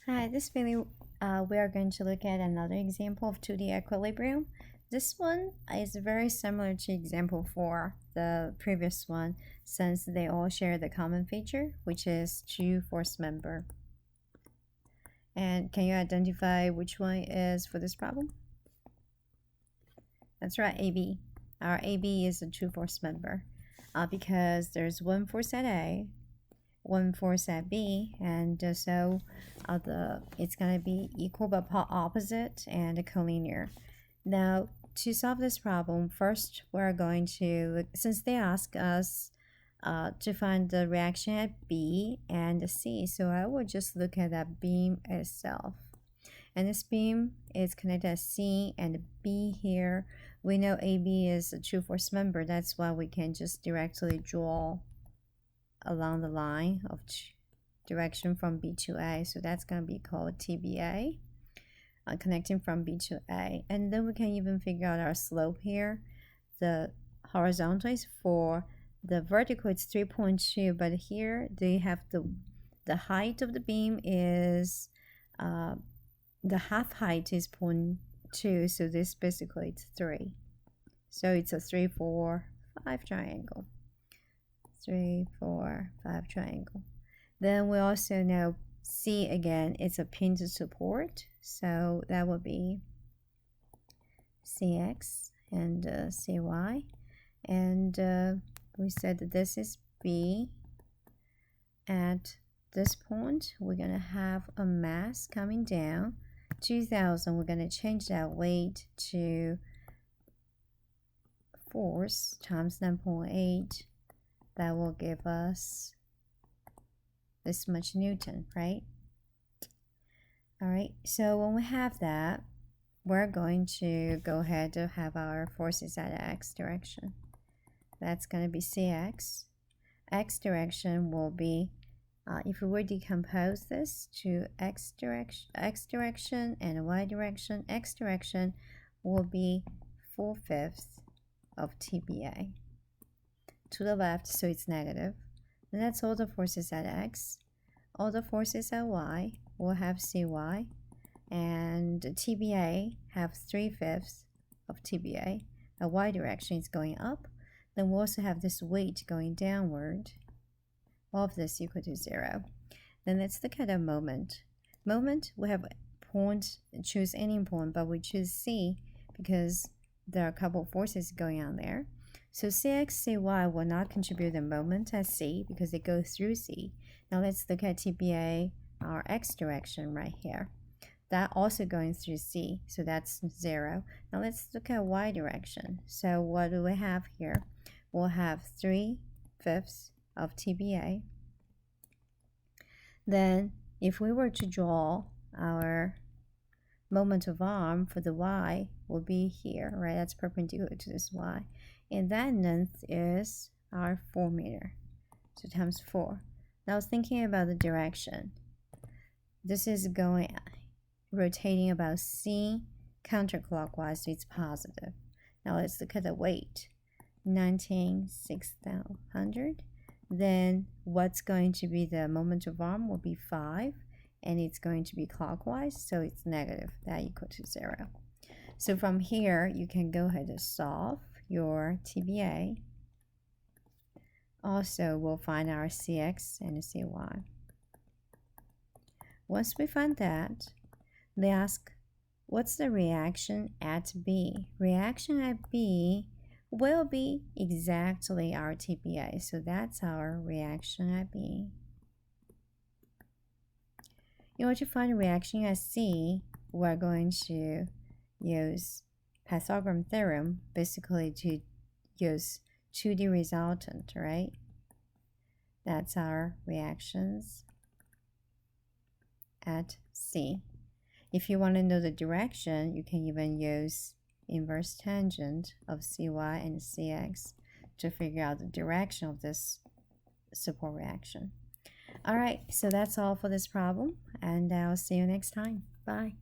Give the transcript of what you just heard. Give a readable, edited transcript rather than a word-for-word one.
Hi, this video we are going to look at another example of 2D equilibrium. This one is very similar to example 4, the previous one, since they all share the common feature, which is two force member. And can you identify which one is for this problem? That's right, AB. Our AB is a two force member because there's one force at A, one force at B, and so it's going to be equal but opposite and collinear. Now, to solve this problem, first we're going to, since they ask us to find the reaction at B and C, so I will just look at that beam itself. And this beam is connected at C and B here. We know AB is a two force member, that's why we can just directly draw along the line of direction from B to A, so that's going to be called TBA, connecting from B to A. And then we can even figure out our slope here. The horizontal is 4, the vertical is 3.2, but here they have the height of the beam is the half height is 0.2, so this basically it's 3. So it's a 3, 4, 5 triangle. 3, 4, 5 triangle. Then we also know C again, it's a pinned support, so that would be CX and CY. And we said that this is B. At this point, we're going to have a mass coming down. 2000, we're going to change that weight to force times 9.8. That will give us this much Newton, right? All right, so when we have that, we're going to go ahead to have our forces at X direction. That's going to be CX. X direction will be, if we were to decompose this to X direction and Y direction, X direction will be 4/5 of TBA. To the left, so it's negative. And that's all the forces at X. All the forces at Y will have CY, and TBA have 3/5 of TBA. The Y direction is going up. Then we'll also have this weight going downward. All of this equal to 0. Then let's look at a moment. Moment, we have point, choose any point, but we choose C because there are a couple of forces going on there. So CX, CY will not contribute the moment at C because they go through C. Now let's look at TBA, our X direction right here. That also going through C, so that's 0. Now let's look at Y direction. So what do we have here? We'll have 3/5 of TBA. Then if we were to draw our moment of arm for the Y, will be here, right? That's perpendicular to this Y. And that length is our 4 meter, so times 4. Now I was thinking about the direction. This is rotating about C counterclockwise, so it's positive. Now let's look at the weight, 19,600. Then what's going to be the moment of arm will be 5, and it's going to be clockwise, so it's negative, that equal to 0. So from here, you can go ahead and solve your TBA. Also, we'll find our CX and CY. Once we find that, they ask, what's the reaction at B? Reaction at B will be exactly our TBA, so that's our reaction at B. In order to find a reaction at C, we're going to use Pythagorean theorem, basically to use 2D resultant, right? That's our reactions at C. If you want to know the direction, you can even use inverse tangent of CY and CX to figure out the direction of this support reaction. All right, so that's all for this problem, and I'll see you next time. Bye.